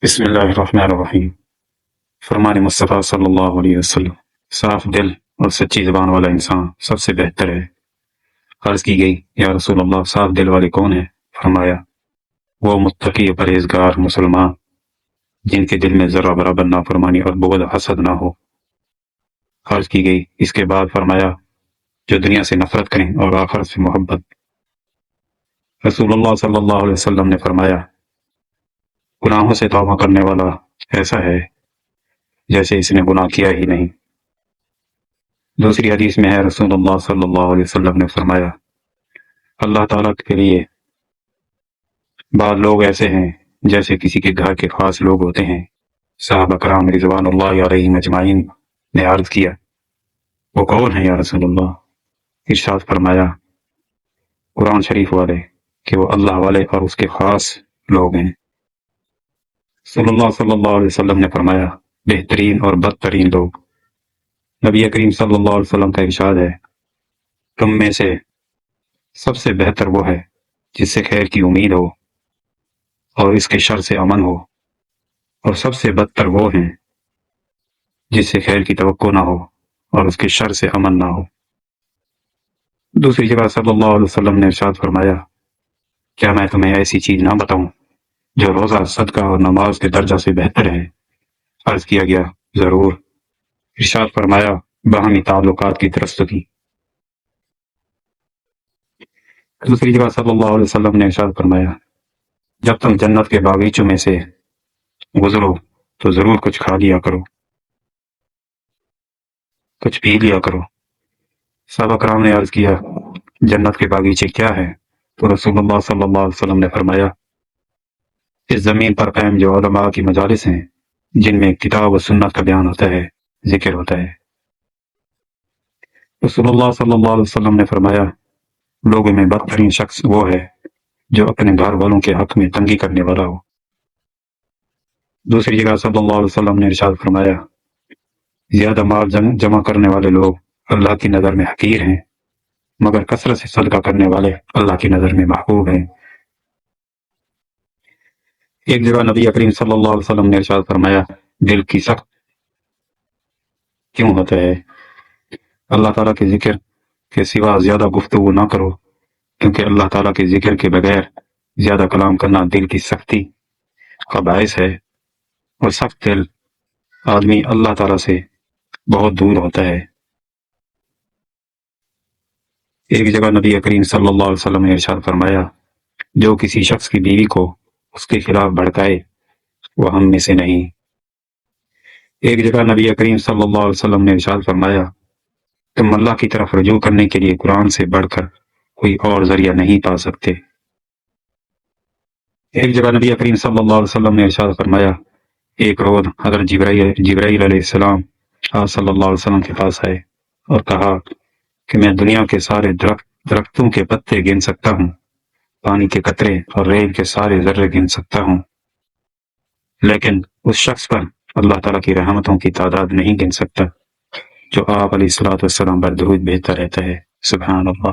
بسم اللہ الرحمن الرحیم۔ فرمان مصطفیٰ صلی اللہ علیہ وسلم، صاف دل اور سچی زبان والا انسان سب سے بہتر ہے۔ عرض کی گئی، یا رسول اللہ، صاف دل والے کون ہیں؟ فرمایا، وہ متقی و پرہیزگار مسلمان جن کے دل میں ذرہ برابر نافرمانی اور بغض حسد نہ ہو۔ عرض کی گئی، اس کے بعد فرمایا، جو دنیا سے نفرت کریں اور آخرت سے محبت۔ رسول اللہ صلی اللہ علیہ وسلم نے فرمایا، گناہوں سے توبہ کرنے والا ایسا ہے جیسے اس نے گناہ کیا ہی نہیں۔ دوسری حدیث میں ہے، رسول اللہ صلی اللہ علیہ وسلم نے فرمایا، اللہ تعالیٰ کے لیے بعض لوگ ایسے ہیں جیسے کسی کے گھر کے خاص لوگ ہوتے ہیں۔ صحابہ کرام رضوان اللہ علیہم اجمعین نے عرض کیا، وہ کون ہیں یا رسول اللہ؟ ارشاد فرمایا، قرآن شریف والے، کہ وہ اللہ والے اور اس کے خاص لوگ ہیں۔ صلی اللہ علیہ وسلم نے فرمایا، بہترین اور بدترین لوگ۔ نبی کریم صلی اللہ علیہ وسلم کا ارشاد ہے، تم میں سے سب سے بہتر وہ ہے جس سے خیر کی امید ہو اور اس کے شر سے امن ہو، اور سب سے بدتر وہ ہیں جس سے خیر کی توقع نہ ہو اور اس کے شر سے امن نہ ہو۔ دوسری جگہ صلی اللہ علیہ وسلم نے ارشاد فرمایا، کیا میں تمہیں ایسی چیز نہ بتاؤں جو روزہ، صدقہ اور نماز کے درجہ سے بہتر ہے؟ عرض کیا گیا، ضرور۔ ارشاد فرمایا، باہمی تعلقات کی درستگی۔ دوسری جگہ صلی اللہ علیہ وسلم نے ارشاد فرمایا، جب تم جنت کے باغیچوں میں سے گزرو تو ضرور کچھ کھا لیا کرو، کچھ پی لیا کرو۔ صحابہ کرام نے عرض کیا، جنت کے باغیچے کیا ہے؟ تو رسول اللہ صلی اللہ علیہ وسلم نے فرمایا، اس زمین پر قائم جو علماء کی مجالس ہیں، جن میں کتاب و سنت کا بیان ہوتا ہے، ذکر ہوتا ہے۔ رسول اللہ صلی اللہ علیہ وسلم نے فرمایا، لوگوں میں بدترین شخص وہ ہے جو اپنے گھر والوں کے حق میں تنگی کرنے والا ہو۔ دوسری جگہ صلی اللہ علیہ وسلم نے ارشاد فرمایا، زیادہ مال جمع کرنے والے لوگ اللہ کی نظر میں حقیر ہیں، مگر کثرت سے صدقہ کرنے والے اللہ کی نظر میں محبوب ہیں۔ ایک جگہ نبی کریم صلی اللہ علیہ وسلم نے ارشاد فرمایا، دل کی سخت کیوں ہوتا ہے؟ اللہ تعالیٰ کے ذکر کے سوا زیادہ گفتگو نہ کرو، کیونکہ اللہ تعالیٰ کے ذکر کے بغیر زیادہ کلام کرنا دل کی سختی کا باعث ہے، اور سخت دل آدمی اللہ تعالیٰ سے بہت دور ہوتا ہے۔ ایک جگہ نبی کریم صلی اللہ علیہ وسلم نے ارشاد فرمایا، جو کسی شخص کی بیوی کو اس کے خلاف بھڑکائے وہ ہم میں سے نہیں۔ ایک جگہ نبی کریم صلی اللہ علیہ وسلم نے ارشاد فرمایا، تم اللہ کی طرف رجوع کرنے کے لیے قرآن سے بڑھ کر کوئی اور ذریعہ نہیں پا سکتے۔ ایک جگہ نبی کریم صلی اللہ علیہ وسلم نے ارشاد فرمایا، ایک روز حضرت جبرائیل علیہ السلام آپ صلی اللہ علیہ وسلم کے پاس آئے اور کہا کہ میں دنیا کے سارے درختوں کے پتے گن سکتا ہوں، پانی کے قطرے اور ریل کے سارے ذرے گن سکتا ہوں، لیکن اس شخص پر اللہ تعالیٰ کی رحمتوں کی تعداد نہیں گن سکتا جو آپ علیہ الصلوۃ والسلام پر درود بھیجتا رہتا ہے۔ سبحان اللہ۔